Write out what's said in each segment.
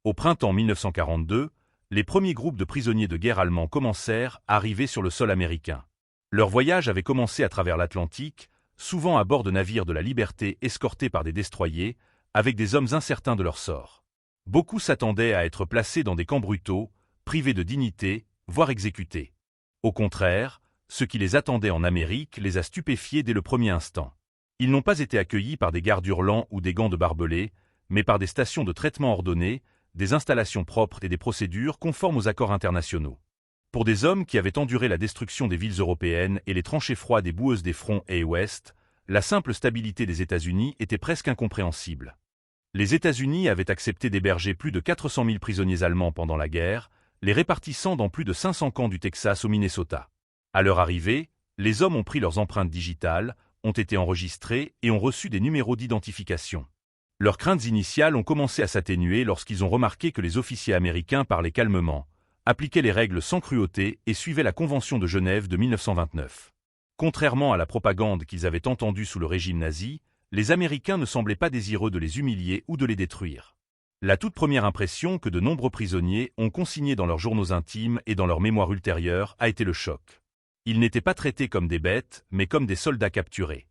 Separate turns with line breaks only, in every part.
Au printemps 1942, les premiers groupes de prisonniers de guerre allemands commencèrent à arriver sur le sol américain. Leur voyage avait commencé à travers l'Atlantique, souvent à bord de navires de la Liberté escortés par des destroyers, avec des hommes incertains de leur sort. Beaucoup s'attendaient à être placés dans des camps brutaux, privés de dignité, voire exécutés. Au contraire, ce qui les attendait en Amérique les a stupéfiés dès le premier instant. Ils n'ont pas été accueillis par des gardes hurlants ou des gangs de barbelés, mais par des stations de traitement ordonnées, des installations propres et des procédures conformes aux accords internationaux. Pour des hommes qui avaient enduré la destruction des villes européennes et les tranchées froides et boueuses des fronts est et ouest, la simple stabilité des États-Unis était presque incompréhensible. Les États-Unis avaient accepté d'héberger plus de 400 000 prisonniers allemands pendant la guerre, les répartissant dans plus de 500 camps du Texas au Minnesota. À leur arrivée, les hommes ont pris leurs empreintes digitales, ont été enregistrés et ont reçu des numéros d'identification. Leurs craintes initiales ont commencé à s'atténuer lorsqu'ils ont remarqué que les officiers américains parlaient calmement, appliquaient les règles sans cruauté et suivaient la Convention de Genève de 1929. Contrairement à la propagande qu'ils avaient entendue sous le régime nazi, les Américains ne semblaient pas désireux de les humilier ou de les détruire. La toute première impression que de nombreux prisonniers ont consignée dans leurs journaux intimes et dans leurs mémoires ultérieures a été le choc. Ils n'étaient pas traités comme des bêtes, mais comme des soldats capturés.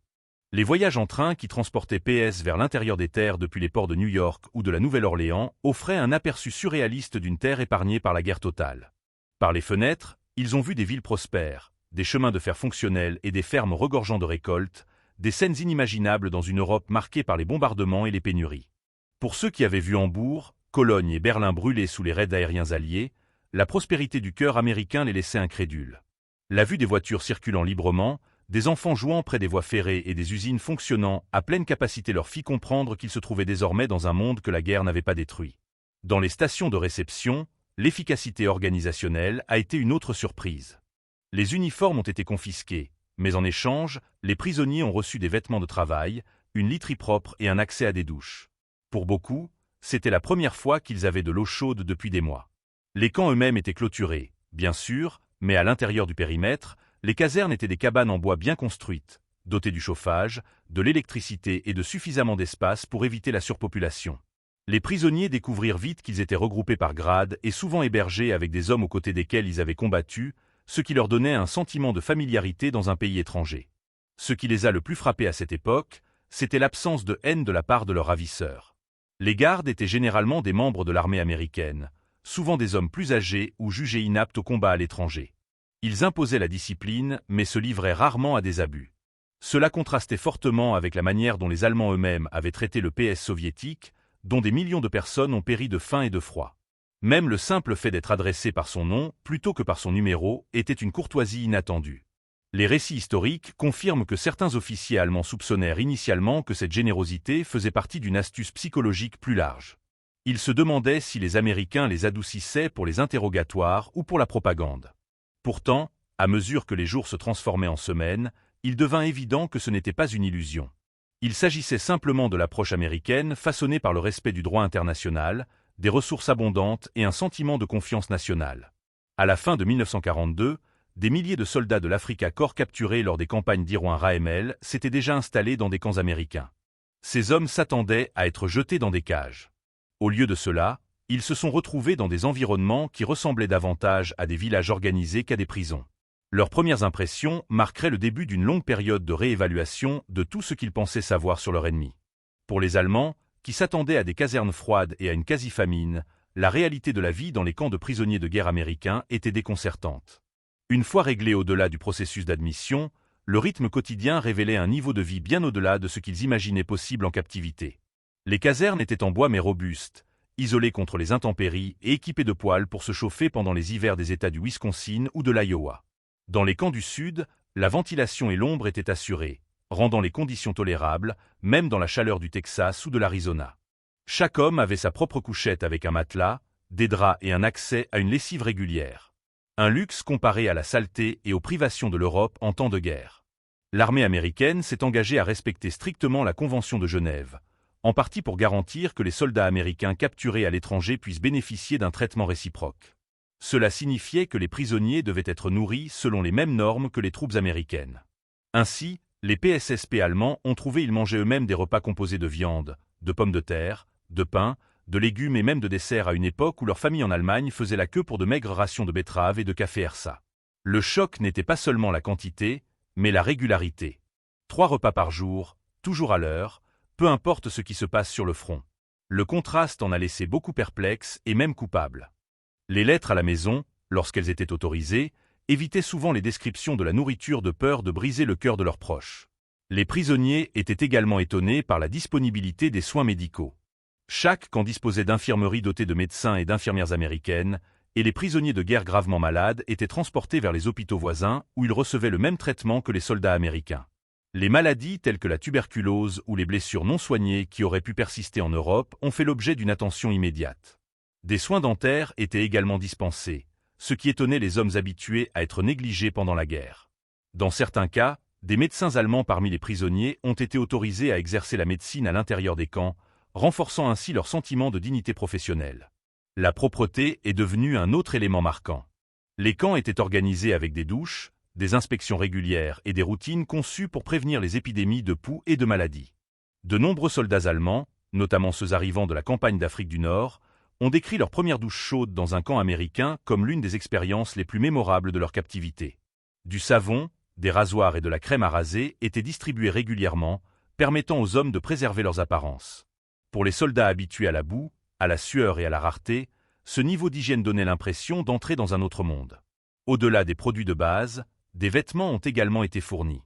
Les voyages en train qui transportaient PS vers l'intérieur des terres depuis les ports de New York ou de la Nouvelle-Orléans offraient un aperçu surréaliste d'une terre épargnée par la guerre totale. Par les fenêtres, ils ont vu des villes prospères, des chemins de fer fonctionnels et des fermes regorgeant de récoltes, des scènes inimaginables dans une Europe marquée par les bombardements et les pénuries. Pour ceux qui avaient vu Hambourg, Cologne et Berlin brûler sous les raids aériens alliés, la prospérité du cœur américain les laissait incrédules. La vue des voitures circulant librement, des enfants jouant près des voies ferrées et des usines fonctionnant à pleine capacité leur fit comprendre qu'ils se trouvaient désormais dans un monde que la guerre n'avait pas détruit. Dans les stations de réception, l'efficacité organisationnelle a été une autre surprise. Les uniformes ont été confisqués, mais en échange, les prisonniers ont reçu des vêtements de travail, une literie propre et un accès à des douches. Pour beaucoup, c'était la première fois qu'ils avaient de l'eau chaude depuis des mois. Les camps eux-mêmes étaient clôturés, bien sûr, mais à l'intérieur du périmètre, les casernes étaient des cabanes en bois bien construites, dotées du chauffage, de l'électricité et de suffisamment d'espace pour éviter la surpopulation. Les prisonniers découvrirent vite qu'ils étaient regroupés par grade et souvent hébergés avec des hommes aux côtés desquels ils avaient combattu, ce qui leur donnait un sentiment de familiarité dans un pays étranger. Ce qui les a le plus frappés à cette époque, c'était l'absence de haine de la part de leurs ravisseurs. Les gardes étaient généralement des membres de l'armée américaine, souvent des hommes plus âgés ou jugés inaptes au combat à l'étranger. Ils imposaient la discipline, mais se livraient rarement à des abus. Cela contrastait fortement avec la manière dont les Allemands eux-mêmes avaient traité le PS soviétique, dont des millions de personnes ont péri de faim et de froid. Même le simple fait d'être adressé par son nom, plutôt que par son numéro, était une courtoisie inattendue. Les récits historiques confirment que certains officiers allemands soupçonnèrent initialement que cette générosité faisait partie d'une astuce psychologique plus large. Ils se demandaient si les Américains les adoucissaient pour les interrogatoires ou pour la propagande. Pourtant, à mesure que les jours se transformaient en semaines, il devint évident que ce n'était pas une illusion. Il s'agissait simplement de l'approche américaine façonnée par le respect du droit international, des ressources abondantes et un sentiment de confiance nationale. À la fin de 1942, des milliers de soldats de l'Afrika Korps capturés lors des campagnes d'Irouin-Raemel s'étaient déjà installés dans des camps américains. Ces hommes s'attendaient à être jetés dans des cages. Au lieu de cela, ils se sont retrouvés dans des environnements qui ressemblaient davantage à des villages organisés qu'à des prisons. Leurs premières impressions marqueraient le début d'une longue période de réévaluation de tout ce qu'ils pensaient savoir sur leur ennemi. Pour les Allemands, qui s'attendaient à des casernes froides et à une quasi-famine, la réalité de la vie dans les camps de prisonniers de guerre américains était déconcertante. Une fois réglés au-delà du processus d'admission, le rythme quotidien révélait un niveau de vie bien au-delà de ce qu'ils imaginaient possible en captivité. Les casernes étaient en bois mais robustes, isolées contre les intempéries et équipées de poêles pour se chauffer pendant les hivers des États du Wisconsin ou de l'Iowa. Dans les camps du Sud, la ventilation et l'ombre étaient assurées, rendant les conditions tolérables, même dans la chaleur du Texas ou de l'Arizona. Chaque homme avait sa propre couchette avec un matelas, des draps et un accès à une lessive régulière. Un luxe comparé à la saleté et aux privations de l'Europe en temps de guerre. L'armée américaine s'est engagée à respecter strictement la Convention de Genève, en partie pour garantir que les soldats américains capturés à l'étranger puissent bénéficier d'un traitement réciproque. Cela signifiait que les prisonniers devaient être nourris selon les mêmes normes que les troupes américaines. Ainsi, les PSSP allemands ont trouvé ils mangeaient eux-mêmes des repas composés de viande, de pommes de terre, de pain, de légumes et même de desserts à une époque où leur famille en Allemagne faisait la queue pour de maigres rations de betteraves et de café Hersa. Le choc n'était pas seulement la quantité, mais la régularité. 3 repas par jour, toujours à l'heure, peu importe ce qui se passe sur le front. Le contraste en a laissé beaucoup perplexes et même coupables. Les lettres à la maison, lorsqu'elles étaient autorisées, évitaient souvent les descriptions de la nourriture de peur de briser le cœur de leurs proches. Les prisonniers étaient également étonnés par la disponibilité des soins médicaux. Chaque camp disposait d'infirmeries dotées de médecins et d'infirmières américaines, et les prisonniers de guerre gravement malades étaient transportés vers les hôpitaux voisins où ils recevaient le même traitement que les soldats américains. Les maladies telles que la tuberculose ou les blessures non soignées qui auraient pu persister en Europe ont fait l'objet d'une attention immédiate. Des soins dentaires étaient également dispensés, ce qui étonnait les hommes habitués à être négligés pendant la guerre. Dans certains cas, des médecins allemands parmi les prisonniers ont été autorisés à exercer la médecine à l'intérieur des camps, renforçant ainsi leur sentiment de dignité professionnelle. La propreté est devenue un autre élément marquant. Les camps étaient organisés avec des douches, des inspections régulières et des routines conçues pour prévenir les épidémies de poux et de maladies. De nombreux soldats allemands, notamment ceux arrivant de la campagne d'Afrique du Nord, ont décrit leur première douche chaude dans un camp américain comme l'une des expériences les plus mémorables de leur captivité. Du savon, des rasoirs et de la crème à raser étaient distribués régulièrement, permettant aux hommes de préserver leurs apparences. Pour les soldats habitués à la boue, à la sueur et à la rareté, ce niveau d'hygiène donnait l'impression d'entrer dans un autre monde. Au-delà des produits de base, des vêtements ont également été fournis.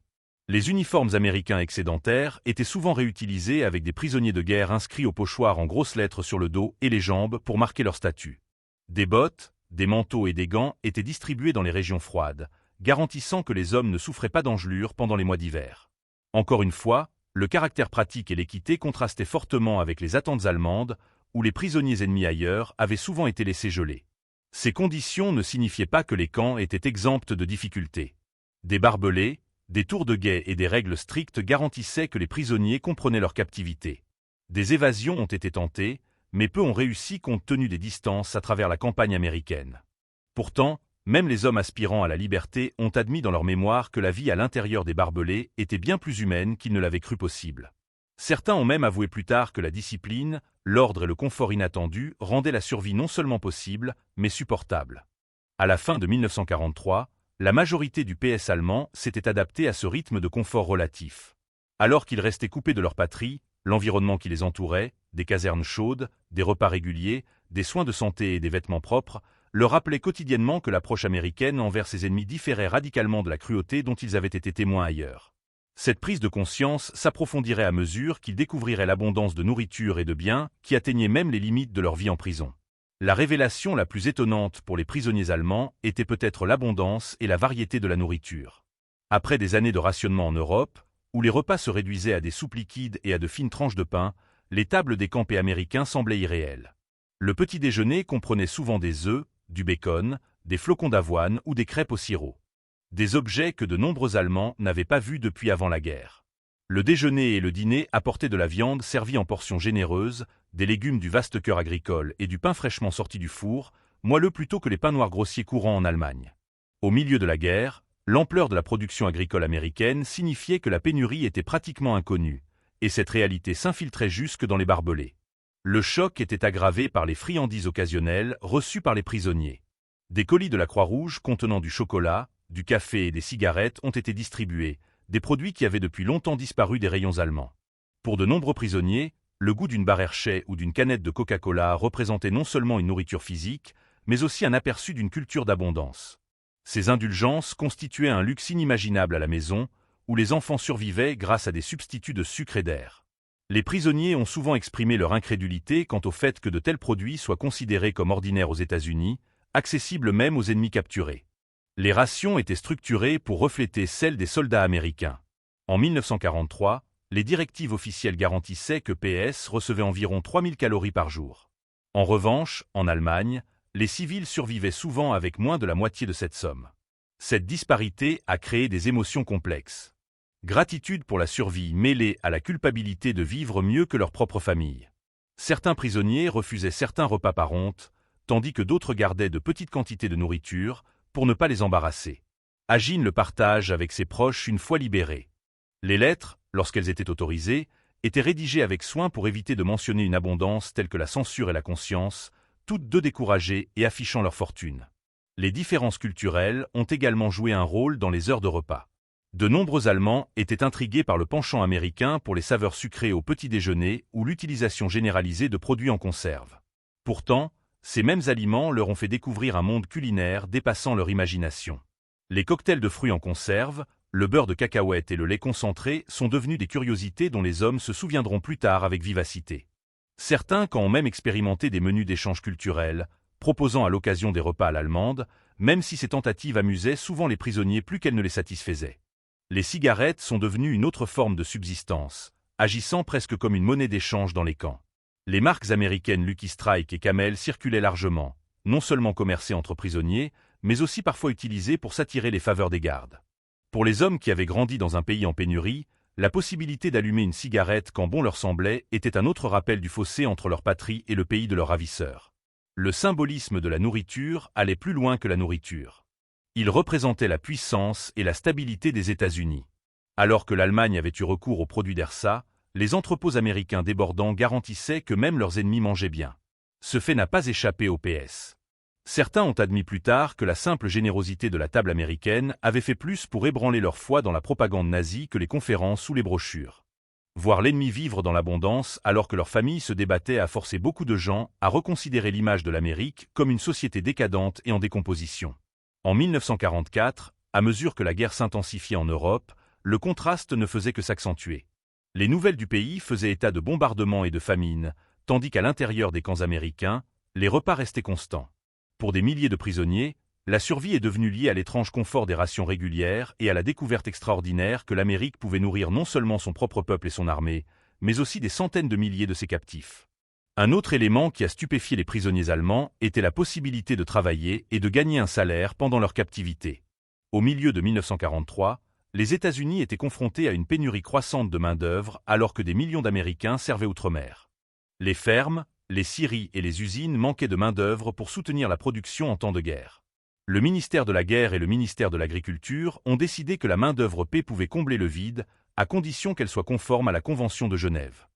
Les uniformes américains excédentaires étaient souvent réutilisés avec des prisonniers de guerre inscrits au pochoir en grosses lettres sur le dos et les jambes pour marquer leur statut. Des bottes, des manteaux et des gants étaient distribués dans les régions froides, garantissant que les hommes ne souffraient pas d'engelures pendant les mois d'hiver. Encore une fois, le caractère pratique et l'équité contrastaient fortement avec les attentes allemandes, où les prisonniers ennemis ailleurs avaient souvent été laissés geler. Ces conditions ne signifiaient pas que les camps étaient exempts de difficultés. Des barbelés, des tours de guet et des règles strictes garantissaient que les prisonniers comprenaient leur captivité. Des évasions ont été tentées, mais peu ont réussi compte tenu des distances à travers la campagne américaine. Pourtant, même les hommes aspirant à la liberté ont admis dans leur mémoire que la vie à l'intérieur des barbelés était bien plus humaine qu'ils ne l'avaient cru possible. Certains ont même avoué plus tard que la discipline, l'ordre et le confort inattendu rendaient la survie non seulement possible, mais supportable. À la fin de 1943, la majorité du PS allemand s'était adaptée à ce rythme de confort relatif. Alors qu'ils restaient coupés de leur patrie, l'environnement qui les entourait, des casernes chaudes, des repas réguliers, des soins de santé et des vêtements propres, leur rappelait quotidiennement que l'approche américaine envers ses ennemis différait radicalement de la cruauté dont ils avaient été témoins ailleurs. Cette prise de conscience s'approfondirait à mesure qu'ils découvriraient l'abondance de nourriture et de biens qui atteignaient même les limites de leur vie en prison. La révélation la plus étonnante pour les prisonniers allemands était peut-être l'abondance et la variété de la nourriture. Après des années de rationnement en Europe, où les repas se réduisaient à des soupes liquides et à de fines tranches de pain, les tables des campés américains semblaient irréelles. Le petit déjeuner comprenait souvent des œufs, du bacon, des flocons d'avoine ou des crêpes au sirop. Des objets que de nombreux Allemands n'avaient pas vus depuis avant la guerre. Le déjeuner et le dîner apportaient de la viande servie en portions généreuses, des légumes du vaste cœur agricole et du pain fraîchement sorti du four, moelleux plutôt que les pains noirs grossiers courants en Allemagne. Au milieu de la guerre, l'ampleur de la production agricole américaine signifiait que la pénurie était pratiquement inconnue, et cette réalité s'infiltrait jusque dans les barbelés. Le choc était aggravé par les friandises occasionnelles reçues par les prisonniers. Des colis de la Croix-Rouge contenant du chocolat, du café et des cigarettes ont été distribués, des produits qui avaient depuis longtemps disparu des rayons allemands. Pour de nombreux prisonniers, le goût d'une barre Hershey ou d'une canette de Coca-Cola représentait non seulement une nourriture physique, mais aussi un aperçu d'une culture d'abondance. Ces indulgences constituaient un luxe inimaginable à la maison, où les enfants survivaient grâce à des substituts de sucre et d'air. Les prisonniers ont souvent exprimé leur incrédulité quant au fait que de tels produits soient considérés comme ordinaires aux États-Unis, accessibles même aux ennemis capturés. Les rations étaient structurées pour refléter celles des soldats américains. En 1943, les directives officielles garantissaient que PS recevait environ 3000 calories par jour. En revanche, en Allemagne, les civils survivaient souvent avec moins de la moitié de cette somme. Cette disparité a créé des émotions complexes. Gratitude pour la survie mêlée à la culpabilité de vivre mieux que leur propre famille. Certains prisonniers refusaient certains repas par honte, tandis que d'autres gardaient de petites quantités de nourriture pour ne pas les embarrasser. Agin le partage avec ses proches une fois libérés. Les lettres, lorsqu'elles étaient autorisées, étaient rédigées avec soin pour éviter de mentionner une abondance telle que la censure et la conscience, toutes deux découragées et affichant leur fortune. Les différences culturelles ont également joué un rôle dans les heures de repas. De nombreux Allemands étaient intrigués par le penchant américain pour les saveurs sucrées au petit déjeuner ou l'utilisation généralisée de produits en conserve. Pourtant, ces mêmes aliments leur ont fait découvrir un monde culinaire dépassant leur imagination. Les cocktails de fruits en conserve, le beurre de cacahuète et le lait concentré sont devenus des curiosités dont les hommes se souviendront plus tard avec vivacité. Certains ont même expérimenté des menus d'échange culturels, proposant à l'occasion des repas à l'allemande, même si ces tentatives amusaient souvent les prisonniers plus qu'elles ne les satisfaisaient. Les cigarettes sont devenues une autre forme de subsistance, agissant presque comme une monnaie d'échange dans les camps. Les marques américaines Lucky Strike et Camel circulaient largement, non seulement commercées entre prisonniers, mais aussi parfois utilisées pour s'attirer les faveurs des gardes. Pour les hommes qui avaient grandi dans un pays en pénurie, la possibilité d'allumer une cigarette quand bon leur semblait était un autre rappel du fossé entre leur patrie et le pays de leurs ravisseurs. Le symbolisme de la nourriture allait plus loin que la nourriture. Il représentait la puissance et la stabilité des États-Unis. Alors que l'Allemagne avait eu recours aux produits d'Ersa, les entrepôts américains débordants garantissaient que même leurs ennemis mangeaient bien. Ce fait n'a pas échappé au PS. Certains ont admis plus tard que la simple générosité de la table américaine avait fait plus pour ébranler leur foi dans la propagande nazie que les conférences ou les brochures. Voir l'ennemi vivre dans l'abondance alors que leur famille se débattait a forcé beaucoup de gens à reconsidérer l'image de l'Amérique comme une société décadente et en décomposition. En 1944, à mesure que la guerre s'intensifiait en Europe, le contraste ne faisait que s'accentuer. Les nouvelles du pays faisaient état de bombardements et de famines, tandis qu'à l'intérieur des camps américains, les repas restaient constants. Pour des milliers de prisonniers, la survie est devenue liée à l'étrange confort des rations régulières et à la découverte extraordinaire que l'Amérique pouvait nourrir non seulement son propre peuple et son armée, mais aussi des centaines de milliers de ses captifs. Un autre élément qui a stupéfié les prisonniers allemands était la possibilité de travailler et de gagner un salaire pendant leur captivité. Au milieu de 1943, les États-Unis étaient confrontés à une pénurie croissante de main-d'œuvre alors que des millions d'Américains servaient outre-mer. Les fermes, les scieries et les usines manquaient de main-d'œuvre pour soutenir la production en temps de guerre. Le ministère de la Guerre et le ministère de l'Agriculture ont décidé que la main-d'œuvre paix pouvait combler le vide, à condition qu'elle soit conforme à la Convention de Genève.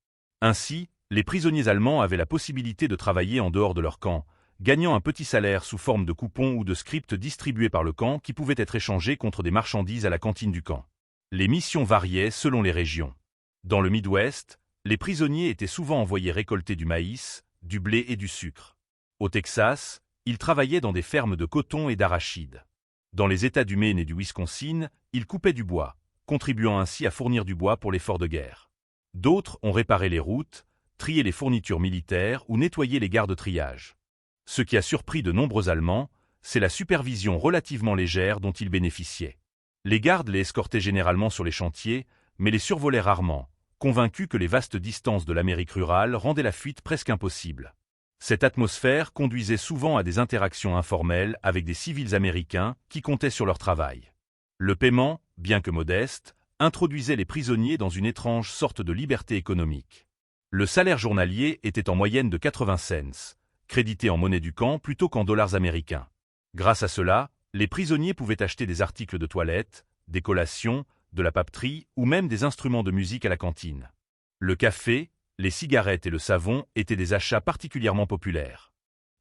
Ainsi, les prisonniers allemands avaient la possibilité de travailler en dehors de leur camp, gagnant un petit salaire sous forme de coupons ou de scripts distribués par le camp qui pouvaient être échangés contre des marchandises à la cantine du camp. Les missions variaient selon les régions. Dans le Midwest, les prisonniers étaient souvent envoyés récolter du maïs, du blé et du sucre. Au Texas, ils travaillaient dans des fermes de coton et d'arachide. Dans les États du Maine et du Wisconsin, ils coupaient du bois, contribuant ainsi à fournir du bois pour l'effort de guerre. D'autres ont réparé les routes, trié les fournitures militaires ou nettoyé les gares de triage. Ce qui a surpris de nombreux Allemands, c'est la supervision relativement légère dont ils bénéficiaient. Les gardes les escortaient généralement sur les chantiers, mais les survolaient rarement, convaincus que les vastes distances de l'Amérique rurale rendaient la fuite presque impossible. Cette atmosphère conduisait souvent à des interactions informelles avec des civils américains qui comptaient sur leur travail. Le paiement, bien que modeste, introduisait les prisonniers dans une étrange sorte de liberté économique. Le salaire journalier était en moyenne de 80 cents, crédité en monnaie du camp plutôt qu'en dollars américains. Grâce à cela, les prisonniers pouvaient acheter des articles de toilette, des collations, de la papeterie ou même des instruments de musique à la cantine. Le café, les cigarettes et le savon étaient des achats particulièrement populaires.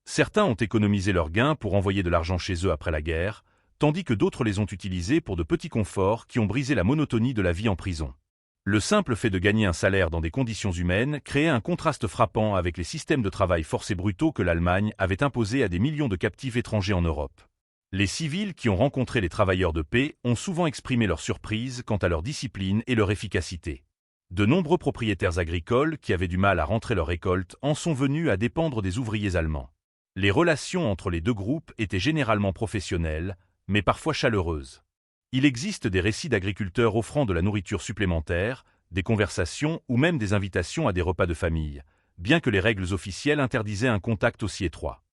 Certains ont économisé leurs gains pour envoyer de l'argent chez eux après la guerre, tandis que d'autres les ont utilisés pour de petits conforts qui ont brisé la monotonie de la vie en prison. Le simple fait de gagner un salaire dans des conditions humaines créait un contraste frappant avec les systèmes de travail forcés brutaux que l'Allemagne avait imposés à des millions de captifs étrangers en Europe. Les civils qui ont rencontré les travailleurs de paix ont souvent exprimé leur surprise quant à leur discipline et leur efficacité. De nombreux propriétaires agricoles qui avaient du mal à rentrer leurs récoltes en sont venus à dépendre des ouvriers allemands. Les relations entre les deux groupes étaient généralement professionnelles, mais parfois chaleureuses. Il existe des récits d'agriculteurs offrant de la nourriture supplémentaire, des conversations ou même des invitations à des repas de famille, bien que les règles officielles interdisaient un contact aussi étroit.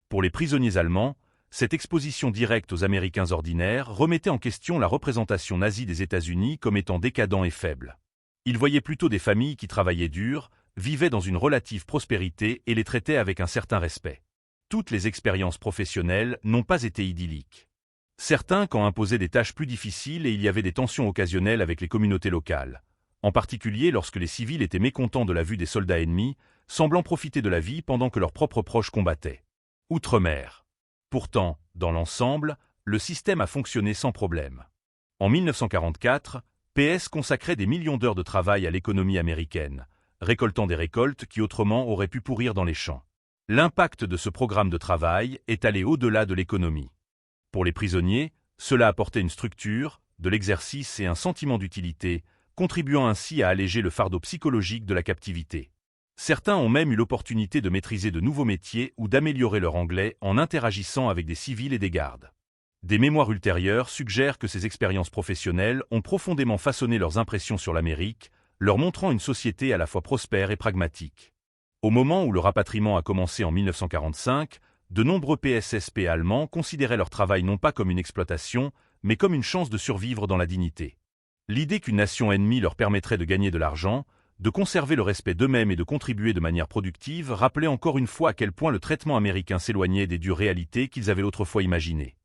Pour les prisonniers allemands, cette exposition directe aux Américains ordinaires remettait en question la représentation nazie des États-Unis comme étant décadent et faible. Ils voyaient plutôt des familles qui travaillaient dur, vivaient dans une relative prospérité et les traitaient avec un certain respect. Toutes les expériences professionnelles n'ont pas été idylliques. Certains imposaient des tâches plus difficiles et il y avait des tensions occasionnelles avec les communautés locales. en particulier lorsque les civils étaient mécontents de la vue des soldats ennemis, semblant profiter de la vie pendant que leurs propres proches combattaient. Outre-mer. Pourtant, dans l'ensemble, le système a fonctionné sans problème. En 1944, PS consacrait des millions d'heures de travail à l'économie américaine, récoltant des récoltes qui autrement auraient pu pourrir dans les champs. L'impact de ce programme de travail est allé au-delà de l'économie. Pour les prisonniers, cela apportait une structure, de l'exercice et un sentiment d'utilité, contribuant ainsi à alléger le fardeau psychologique de la captivité. Certains ont même eu l'opportunité de maîtriser de nouveaux métiers ou d'améliorer leur anglais en interagissant avec des civils et des gardes. Des mémoires ultérieures suggèrent que ces expériences professionnelles ont profondément façonné leurs impressions sur l'Amérique, leur montrant une société à la fois prospère et pragmatique. Au moment où le rapatriement a commencé en 1945, de nombreux PSSP allemands considéraient leur travail non pas comme une exploitation, mais comme une chance de survivre dans la dignité. L'idée qu'une nation ennemie leur permettrait de gagner de l'argent, de conserver le respect d'eux-mêmes et de contribuer de manière productive rappelait encore une fois à quel point le traitement américain s'éloignait des dures réalités qu'ils avaient autrefois imaginées.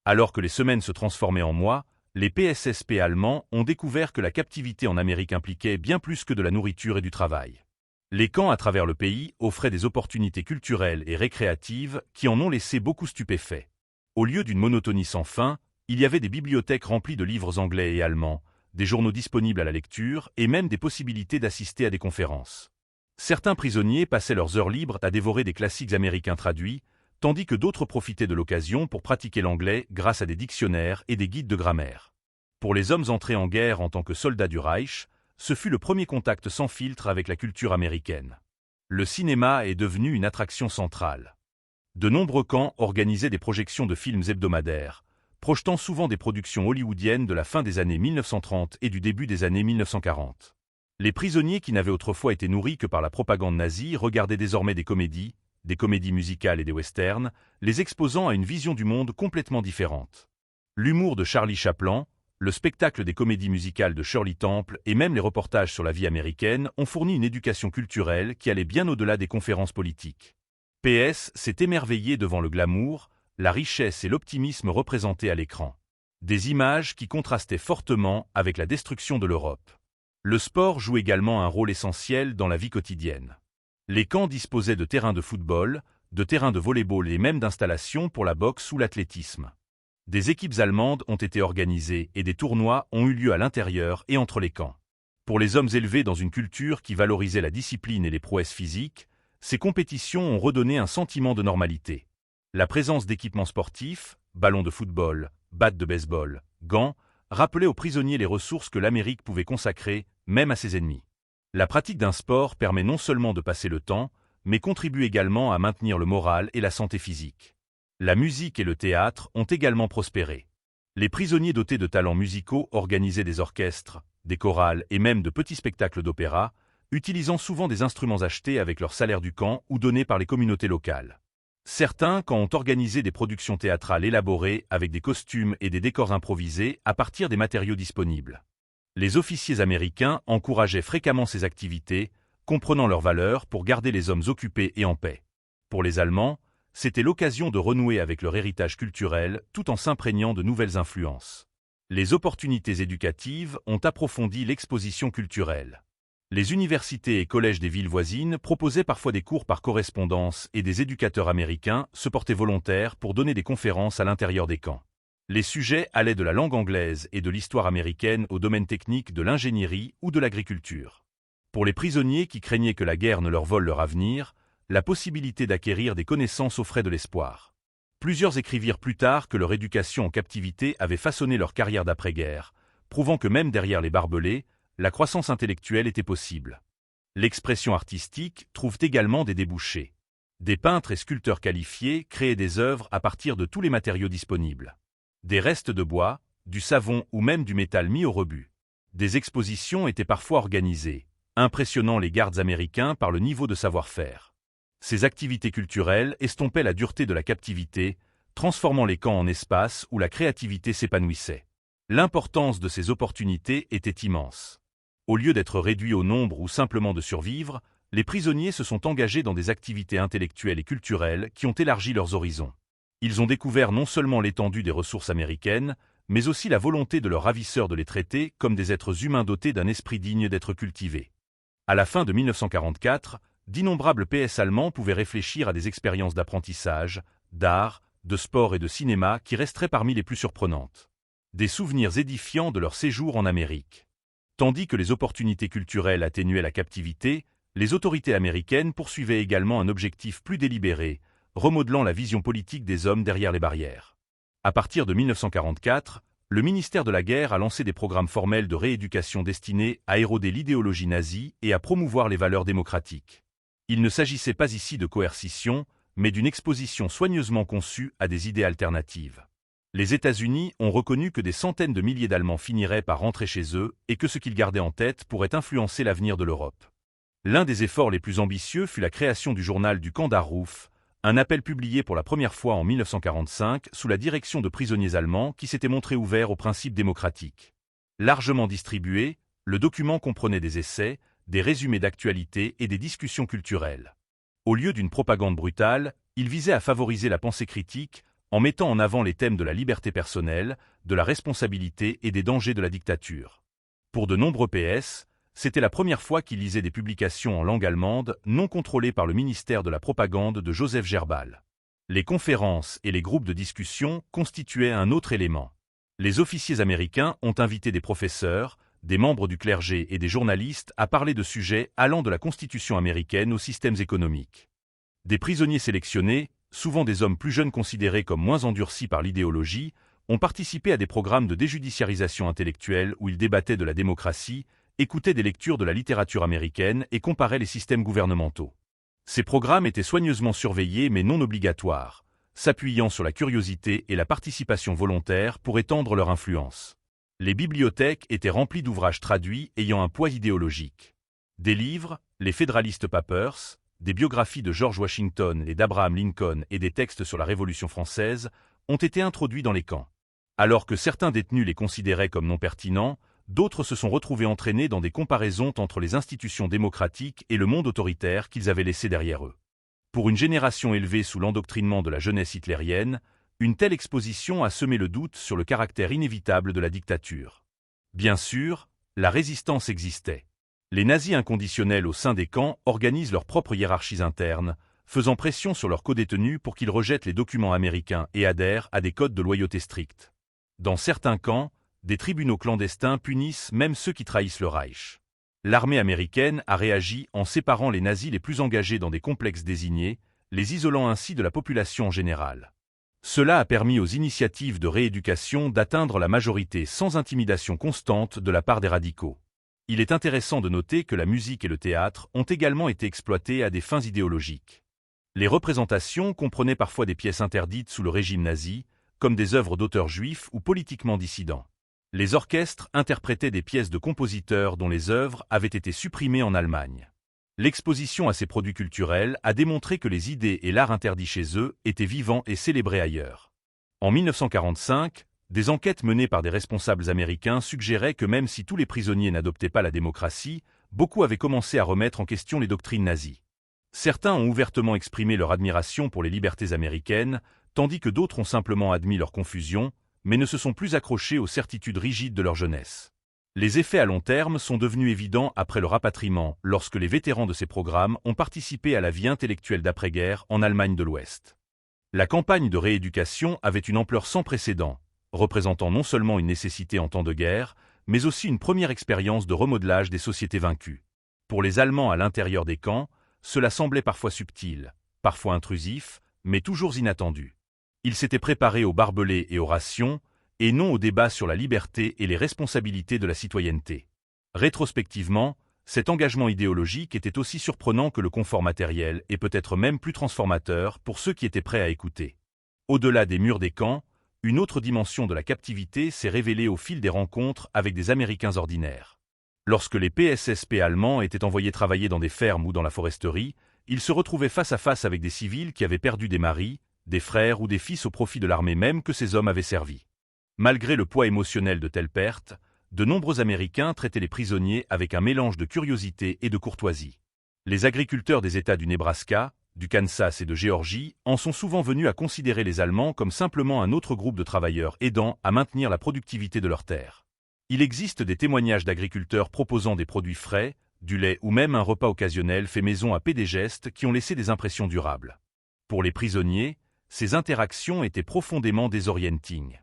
Alors que les semaines se transformaient en mois, les PSSP allemands ont découvert que la captivité en Amérique impliquait bien plus que de la nourriture et du travail. Les camps à travers le pays offraient des opportunités culturelles et récréatives qui en ont laissé beaucoup stupéfaits. Au lieu d'une monotonie sans fin, il y avait des bibliothèques remplies de livres anglais et allemands, des journaux disponibles à la lecture et même des possibilités d'assister à des conférences. Certains prisonniers passaient leurs heures libres à dévorer des classiques américains traduits, tandis que d'autres profitaient de l'occasion pour pratiquer l'anglais grâce à des dictionnaires et des guides de grammaire. Pour les hommes entrés en guerre en tant que soldats du Reich, ce fut le premier contact sans filtre avec la culture américaine. Le cinéma est devenu une attraction centrale. De nombreux camps organisaient des projections de films hebdomadaires, projetant souvent des productions hollywoodiennes de la fin des années 1930 et du début des années 1940. Les prisonniers qui n'avaient autrefois été nourris que par la propagande nazie regardaient désormais des comédies musicales et des westerns, les exposant à une vision du monde complètement différente. L'humour de Charlie Chaplin, le spectacle des comédies musicales de Shirley Temple et même les reportages sur la vie américaine ont fourni une éducation culturelle qui allait bien au-delà des conférences politiques. PS s'est émerveillé devant le glamour, la richesse et l'optimisme représentés à l'écran. Des images qui contrastaient fortement avec la destruction de l'Europe. Le sport joue également un rôle essentiel dans la vie quotidienne. Les camps disposaient de terrains de football, de terrains de volley-ball et même d'installations pour la boxe ou l'athlétisme. Des équipes allemandes ont été organisées et des tournois ont eu lieu à l'intérieur et entre les camps. Pour les hommes élevés dans une culture qui valorisait la discipline et les prouesses physiques, ces compétitions ont redonné un sentiment de normalité. La présence d'équipements sportifs, ballons de football, battes de baseball, gants, rappelait aux prisonniers les ressources que l'Amérique pouvait consacrer, même à ses ennemis. La pratique d'un sport permet non seulement de passer le temps, mais contribue également à maintenir le moral et la santé physique. La musique et le théâtre ont également prospéré. Les prisonniers dotés de talents musicaux organisaient des orchestres, des chorales et même de petits spectacles d'opéra, utilisant souvent des instruments achetés avec leur salaire du camp ou donnés par les communautés locales. Certains camps ont organisé des productions théâtrales élaborées avec des costumes et des décors improvisés à partir des matériaux disponibles. Les officiers américains encourageaient fréquemment ces activités, comprenant leur valeur pour garder les hommes occupés et en paix. Pour les Allemands, c'était l'occasion de renouer avec leur héritage culturel tout en s'imprégnant de nouvelles influences. Les opportunités éducatives ont approfondi l'exposition culturelle. Les universités et collèges des villes voisines proposaient parfois des cours par correspondance et des éducateurs américains se portaient volontaires pour donner des conférences à l'intérieur des camps. Les sujets allaient de la langue anglaise et de l'histoire américaine au domaine technique de l'ingénierie ou de l'agriculture. Pour les prisonniers qui craignaient que la guerre ne leur vole leur avenir, la possibilité d'acquérir des connaissances offrait de l'espoir. Plusieurs écrivirent plus tard que leur éducation en captivité avait façonné leur carrière d'après-guerre, prouvant que même derrière les barbelés, la croissance intellectuelle était possible. L'expression artistique trouve également des débouchés. Des peintres et sculpteurs qualifiés créaient des œuvres à partir de tous les matériaux disponibles. Des restes de bois, du savon ou même du métal mis au rebut. Des expositions étaient parfois organisées, impressionnant les gardes américains par le niveau de savoir-faire. Ces activités culturelles estompaient la dureté de la captivité, transformant les camps en espaces où la créativité s'épanouissait. L'importance de ces opportunités était immense. Au lieu d'être réduits au nombre ou simplement de survivre, les prisonniers se sont engagés dans des activités intellectuelles et culturelles qui ont élargi leurs horizons. Ils ont découvert non seulement l'étendue des ressources américaines, mais aussi la volonté de leurs ravisseurs de les traiter comme des êtres humains dotés d'un esprit digne d'être cultivé. À la fin de 1944, d'innombrables PS allemands pouvaient réfléchir à des expériences d'apprentissage, d'art, de sport et de cinéma qui resteraient parmi les plus surprenantes. Des souvenirs édifiants de leur séjour en Amérique. Tandis que les opportunités culturelles atténuaient la captivité, les autorités américaines poursuivaient également un objectif plus délibéré, remodelant la vision politique des hommes derrière les barrières. À partir de 1944, le ministère de la Guerre a lancé des programmes formels de rééducation destinés à éroder l'idéologie nazie et à promouvoir les valeurs démocratiques. Il ne s'agissait pas ici de coercition, mais d'une exposition soigneusement conçue à des idées alternatives. Les États-Unis ont reconnu que des centaines de milliers d'Allemands finiraient par rentrer chez eux et que ce qu'ils gardaient en tête pourrait influencer l'avenir de l'Europe. L'un des efforts les plus ambitieux fut la création du journal du camp d'Arruf, un appel publié pour la première fois en 1945 sous la direction de prisonniers allemands qui s'étaient montrés ouverts aux principes démocratiques. Largement distribué, le document comprenait des essais, des résumés d'actualité et des discussions culturelles. Au lieu d'une propagande brutale, il visait à favoriser la pensée critique en mettant en avant les thèmes de la liberté personnelle, de la responsabilité et des dangers de la dictature. Pour de nombreux PS, c'était la première fois qu'ils lisaient des publications en langue allemande non contrôlées par le ministère de la propagande de Joseph Gerbal. Les conférences et les groupes de discussion constituaient un autre élément. Les officiers américains ont invité des professeurs, des membres du clergé et des journalistes à parler de sujets allant de la Constitution américaine aux systèmes économiques. Des prisonniers sélectionnés, souvent des hommes plus jeunes considérés comme moins endurcis par l'idéologie, ont participé à des programmes de déjudiciarisation intellectuelle où ils débattaient de la démocratie, écoutaient des lectures de la littérature américaine et comparaient les systèmes gouvernementaux. Ces programmes étaient soigneusement surveillés mais non obligatoires, s'appuyant sur la curiosité et la participation volontaire pour étendre leur influence. Les bibliothèques étaient remplies d'ouvrages traduits ayant un poids idéologique. Des livres, les Federalist Papers, des biographies de George Washington et d'Abraham Lincoln et des textes sur la Révolution française ont été introduits dans les camps. Alors que certains détenus les considéraient comme non pertinents, d'autres se sont retrouvés entraînés dans des comparaisons entre les institutions démocratiques et le monde autoritaire qu'ils avaient laissé derrière eux. Pour une génération élevée sous l'endoctrinement de la jeunesse hitlérienne, une telle exposition a semé le doute sur le caractère inévitable de la dictature. Bien sûr, la résistance existait. Les nazis inconditionnels au sein des camps organisent leurs propres hiérarchies internes, faisant pression sur leurs codétenus pour qu'ils rejettent les documents américains et adhèrent à des codes de loyauté stricts. Dans certains camps, des tribunaux clandestins punissent même ceux qui trahissent le Reich. L'armée américaine a réagi en séparant les nazis les plus engagés dans des complexes désignés, les isolant ainsi de la population en général. Cela a permis aux initiatives de rééducation d'atteindre la majorité sans intimidation constante de la part des radicaux. Il est intéressant de noter que la musique et le théâtre ont également été exploités à des fins idéologiques. Les représentations comprenaient parfois des pièces interdites sous le régime nazi, comme des œuvres d'auteurs juifs ou politiquement dissidents. Les orchestres interprétaient des pièces de compositeurs dont les œuvres avaient été supprimées en Allemagne. L'exposition à ces produits culturels a démontré que les idées et l'art interdits chez eux étaient vivants et célébrés ailleurs. En 1945, des enquêtes menées par des responsables américains suggéraient que même si tous les prisonniers n'adoptaient pas la démocratie, beaucoup avaient commencé à remettre en question les doctrines nazies. Certains ont ouvertement exprimé leur admiration pour les libertés américaines, tandis que d'autres ont simplement admis leur confusion, mais ne se sont plus accrochés aux certitudes rigides de leur jeunesse. Les effets à long terme sont devenus évidents après le rapatriement, lorsque les vétérans de ces programmes ont participé à la vie intellectuelle d'après-guerre en Allemagne de l'Ouest. La campagne de rééducation avait une ampleur sans précédent, représentant non seulement une nécessité en temps de guerre, mais aussi une première expérience de remodelage des sociétés vaincues. Pour les Allemands à l'intérieur des camps, cela semblait parfois subtil, parfois intrusif, mais toujours inattendu. Ils s'étaient préparés aux barbelés et aux rations, et non au débat sur la liberté et les responsabilités de la citoyenneté. Rétrospectivement, cet engagement idéologique était aussi surprenant que le confort matériel et peut-être même plus transformateur pour ceux qui étaient prêts à écouter. Au-delà des murs des camps, une autre dimension de la captivité s'est révélée au fil des rencontres avec des Américains ordinaires. Lorsque les PSSP allemands étaient envoyés travailler dans des fermes ou dans la foresterie, ils se retrouvaient face à face avec des civils qui avaient perdu des maris, des frères ou des fils au profit de l'armée même que ces hommes avaient servi. Malgré le poids émotionnel de telles pertes, de nombreux Américains traitaient les prisonniers avec un mélange de curiosité et de courtoisie. Les agriculteurs des États du Nebraska, du Kansas et de Géorgie, en sont souvent venus à considérer les Allemands comme simplement un autre groupe de travailleurs aidant à maintenir la productivité de leurs terres. Il existe des témoignages d'agriculteurs proposant des produits frais, du lait ou même un repas occasionnel fait maison à paix, des gestes qui ont laissé des impressions durables. Pour les prisonniers, ces interactions étaient profondément désorienting.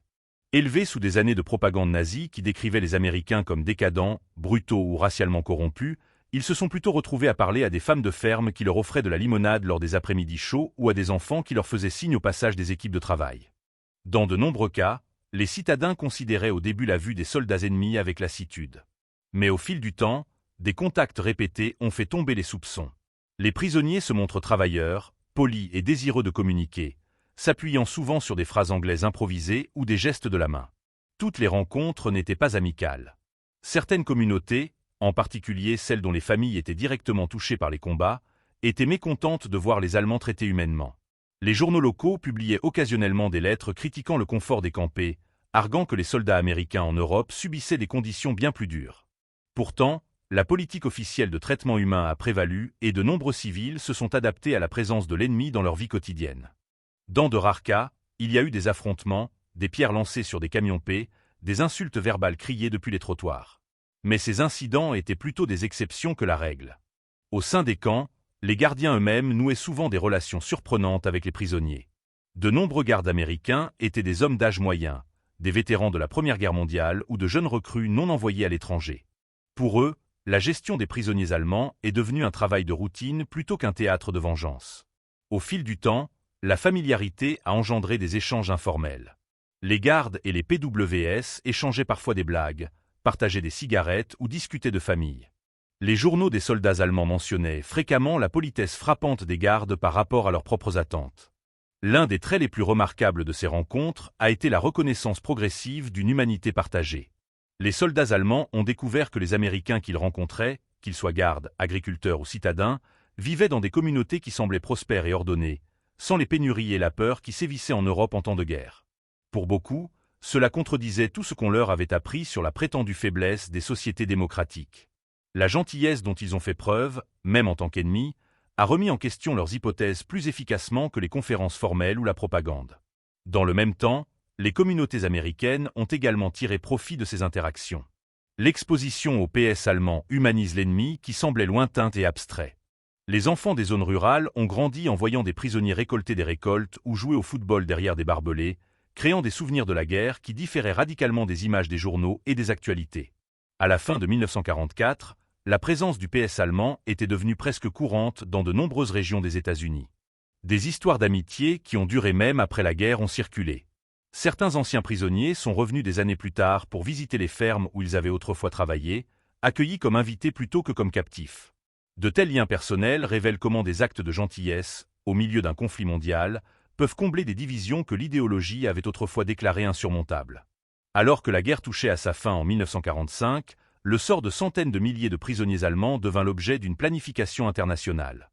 Élevés sous des années de propagande nazie qui décrivait les Américains comme décadents, brutaux ou racialement corrompus, ils se sont plutôt retrouvés à parler à des femmes de ferme qui leur offraient de la limonade lors des après-midi chauds ou à des enfants qui leur faisaient signe au passage des équipes de travail. Dans de nombreux cas, les citadins considéraient au début la vue des soldats ennemis avec lassitude. Mais au fil du temps, des contacts répétés ont fait tomber les soupçons. Les prisonniers se montrent travailleurs, polis et désireux de communiquer, s'appuyant souvent sur des phrases anglaises improvisées ou des gestes de la main. Toutes les rencontres n'étaient pas amicales. Certaines communautés, en particulier celles dont les familles étaient directement touchées par les combats, étaient mécontentes de voir les Allemands traités humainement. Les journaux locaux publiaient occasionnellement des lettres critiquant le confort des campés, arguant que les soldats américains en Europe subissaient des conditions bien plus dures. Pourtant, la politique officielle de traitement humain a prévalu et de nombreux civils se sont adaptés à la présence de l'ennemi dans leur vie quotidienne. Dans de rares cas, il y a eu des affrontements, des pierres lancées sur des camions-pés, des insultes verbales criées depuis les trottoirs. Mais ces incidents étaient plutôt des exceptions que la règle. Au sein des camps, les gardiens eux-mêmes nouaient souvent des relations surprenantes avec les prisonniers. De nombreux gardes américains étaient des hommes d'âge moyen, des vétérans de la Première Guerre mondiale ou de jeunes recrues non envoyés à l'étranger. Pour eux, la gestion des prisonniers allemands est devenue un travail de routine plutôt qu'un théâtre de vengeance. Au fil du temps, la familiarité a engendré des échanges informels. Les gardes et les PWS échangeaient parfois des blagues, partageaient des cigarettes ou discutaient de famille. Les journaux des soldats allemands mentionnaient fréquemment la politesse frappante des gardes par rapport à leurs propres attentes. L'un des traits les plus remarquables de ces rencontres a été la reconnaissance progressive d'une humanité partagée. Les soldats allemands ont découvert que les Américains qu'ils rencontraient, qu'ils soient gardes, agriculteurs ou citadins, vivaient dans des communautés qui semblaient prospères et ordonnées, sans les pénuries et la peur qui sévissaient en Europe en temps de guerre. Pour beaucoup, cela contredisait tout ce qu'on leur avait appris sur la prétendue faiblesse des sociétés démocratiques. La gentillesse dont ils ont fait preuve, même en tant qu'ennemis, a remis en question leurs hypothèses plus efficacement que les conférences formelles ou la propagande. Dans le même temps, les communautés américaines ont également tiré profit de ces interactions. L'exposition au PS allemand humanise l'ennemi qui semblait lointain et abstrait. Les enfants des zones rurales ont grandi en voyant des prisonniers récolter des récoltes ou jouer au football derrière des barbelés, créant des souvenirs de la guerre qui différaient radicalement des images des journaux et des actualités. À la fin de 1944, la présence du PS allemand était devenue presque courante dans de nombreuses régions des États-Unis. Des histoires d'amitié qui ont duré même après la guerre ont circulé. Certains anciens prisonniers sont revenus des années plus tard pour visiter les fermes où ils avaient autrefois travaillé, accueillis comme invités plutôt que comme captifs. De tels liens personnels révèlent comment des actes de gentillesse, au milieu d'un conflit mondial, peuvent combler des divisions que l'idéologie avait autrefois déclarées insurmontables. Alors que la guerre touchait à sa fin en 1945, le sort de centaines de milliers de prisonniers allemands devint l'objet d'une planification internationale.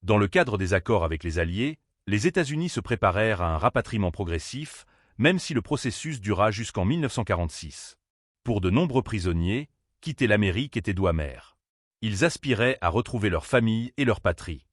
Dans le cadre des accords avec les Alliés, les États-Unis se préparèrent à un rapatriement progressif, même si le processus dura jusqu'en 1946. Pour de nombreux prisonniers, quitter l'Amérique était doux amer. Ils aspiraient à retrouver leur famille et leur patrie.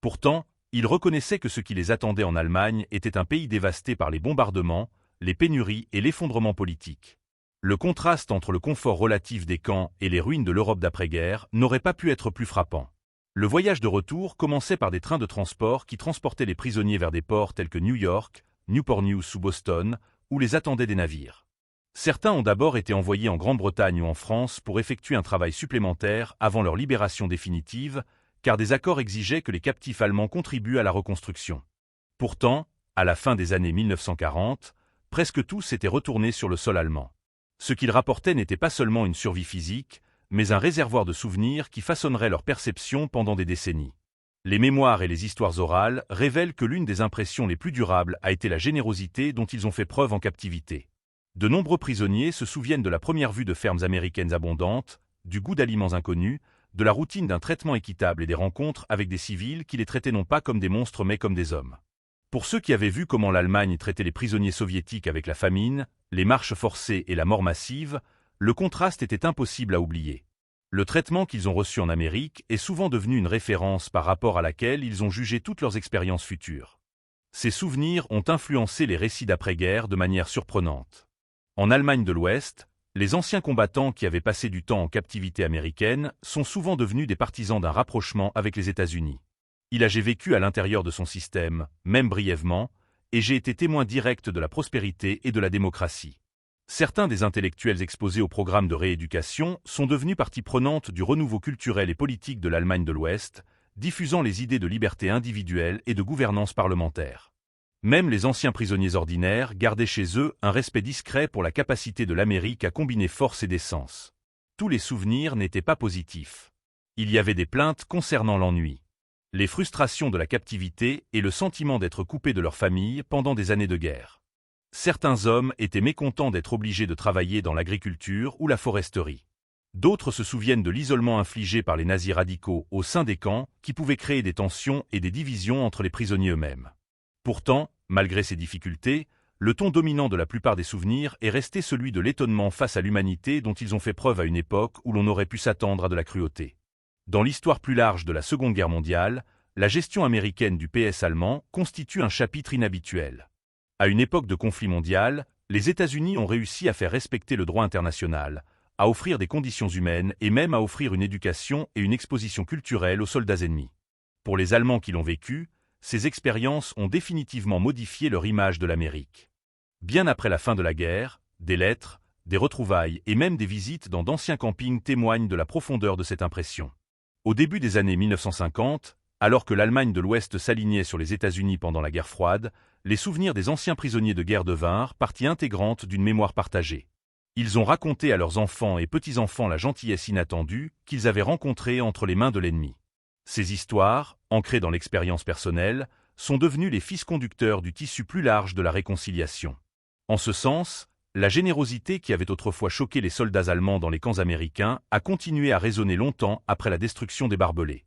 Pourtant, ils reconnaissaient que ce qui les attendait en Allemagne était un pays dévasté par les bombardements, les pénuries et l'effondrement politique. Le contraste entre le confort relatif des camps et les ruines de l'Europe d'après-guerre n'aurait pas pu être plus frappant. Le voyage de retour commençait par des trains de transport qui transportaient les prisonniers vers des ports tels que New York, Newport News ou Boston, où les attendaient des navires. Certains ont d'abord été envoyés en Grande-Bretagne ou en France pour effectuer un travail supplémentaire avant leur libération définitive, car des accords exigeaient que les captifs allemands contribuent à la reconstruction. Pourtant, à la fin des années 1940, presque tous étaient retournés sur le sol allemand. Ce qu'ils rapportaient n'était pas seulement une survie physique, mais un réservoir de souvenirs qui façonnerait leur perception pendant des décennies. Les mémoires et les histoires orales révèlent que l'une des impressions les plus durables a été la générosité dont ils ont fait preuve en captivité. De nombreux prisonniers se souviennent de la première vue de fermes américaines abondantes, du goût d'aliments inconnus, de la routine d'un traitement équitable et des rencontres avec des civils qui les traitaient non pas comme des monstres mais comme des hommes. Pour ceux qui avaient vu comment l'Allemagne traitait les prisonniers soviétiques avec la famine, les marches forcées et la mort massive, le contraste était impossible à oublier. Le traitement qu'ils ont reçu en Amérique est souvent devenu une référence par rapport à laquelle ils ont jugé toutes leurs expériences futures. Ces souvenirs ont influencé les récits d'après-guerre de manière surprenante. En Allemagne de l'Ouest, les anciens combattants qui avaient passé du temps en captivité américaine sont souvent devenus des partisans d'un rapprochement avec les États-Unis. J'ai vécu à l'intérieur de son système, même brièvement, et j'ai été témoin direct de la prospérité et de la démocratie. Certains des intellectuels exposés au programme de rééducation sont devenus partie prenante du renouveau culturel et politique de l'Allemagne de l'Ouest, diffusant les idées de liberté individuelle et de gouvernance parlementaire. Même les anciens prisonniers ordinaires gardaient chez eux un respect discret pour la capacité de l'Amérique à combiner force et décence. Tous les souvenirs n'étaient pas positifs. Il y avait des plaintes concernant l'ennui, les frustrations de la captivité et le sentiment d'être coupés de leur famille pendant des années de guerre. Certains hommes étaient mécontents d'être obligés de travailler dans l'agriculture ou la foresterie. D'autres se souviennent de l'isolement infligé par les nazis radicaux au sein des camps qui pouvait créer des tensions et des divisions entre les prisonniers eux-mêmes. Pourtant, malgré ces difficultés, le ton dominant de la plupart des souvenirs est resté celui de l'étonnement face à l'humanité dont ils ont fait preuve à une époque où l'on aurait pu s'attendre à de la cruauté. Dans l'histoire plus large de la Seconde Guerre mondiale, la gestion américaine du PS allemand constitue un chapitre inhabituel. À une époque de conflit mondial, les États-Unis ont réussi à faire respecter le droit international, à offrir des conditions humaines et même à offrir une éducation et une exposition culturelle aux soldats ennemis. Pour les Allemands qui l'ont vécu, ces expériences ont définitivement modifié leur image de l'Amérique. Bien après la fin de la guerre, des lettres, des retrouvailles et même des visites dans d'anciens campings témoignent de la profondeur de cette impression. Au début des années 1950, alors que l'Allemagne de l'Ouest s'alignait sur les États-Unis pendant la guerre froide, les souvenirs des anciens prisonniers de guerre devinrent partie intégrante d'une mémoire partagée. Ils ont raconté à leurs enfants et petits-enfants la gentillesse inattendue qu'ils avaient rencontrée entre les mains de l'ennemi. Ces histoires, ancrées dans l'expérience personnelle, sont devenues les fils conducteurs du tissu plus large de la réconciliation. En ce sens, la générosité qui avait autrefois choqué les soldats allemands dans les camps américains a continué à résonner longtemps après la destruction des barbelés.